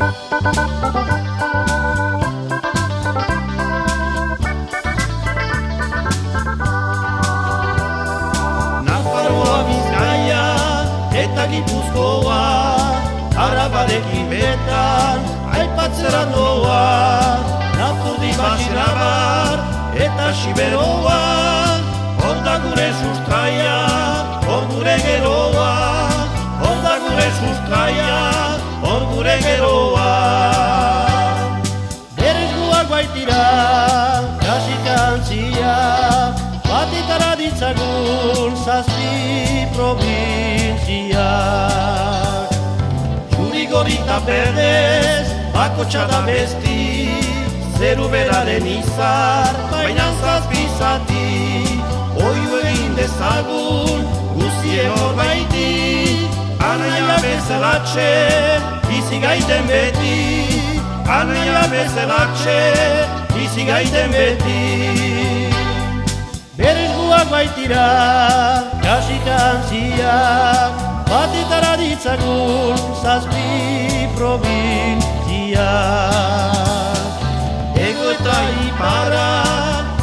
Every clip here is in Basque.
Nafarroa, Bizkaia eta Gipuzkoa, Arabarekin betan aipatzera doa. Lapurdi, Baxirabar eta Siberoa, hor da gure sustraia, hor gure geroa. Hor da gure sustraia, hor gure geroa. Beresguak baitira, kasikantzia, batetara ditzagun zazpi probintziak. Zurigorita berdez, bakotxa da besti, zeru beraren izar, baina zazpi zati. Oio egin dezagun, guzie hor baiti, anaia bezelatxe, bizi gaiten beti. Anaia bezelatxe, bizi gaiten beti. Beresguak baitira, kasikantzia, batetara ditzagun zazpi probintziak. Ego eta ipara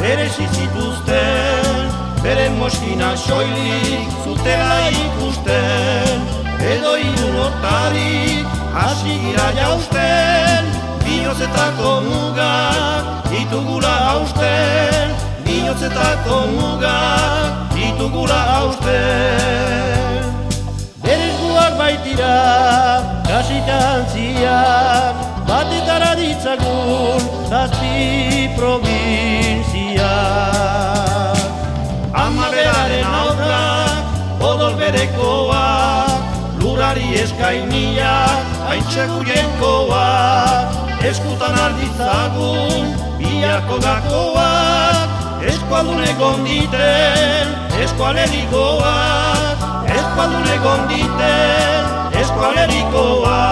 berezi zituzten, beren moskina soilik zutela ikusten. Edo irun hortarik hasi gira jausten, bihotzetako mugak ditugula hausten. Bihotzetako mugak ditugula hausten. Beresguak baitira, kasikantzia, batetara ditzagun zazpi probintziak. Ama beraren aurrak, odol berekoak, lurari eskainiak, haintxegu jenkoak. Eskutan arditzagun, biharko gakoak, eskualdun egon diten, eskualerikoak. Eskualdun egon diten, eskualerikoak.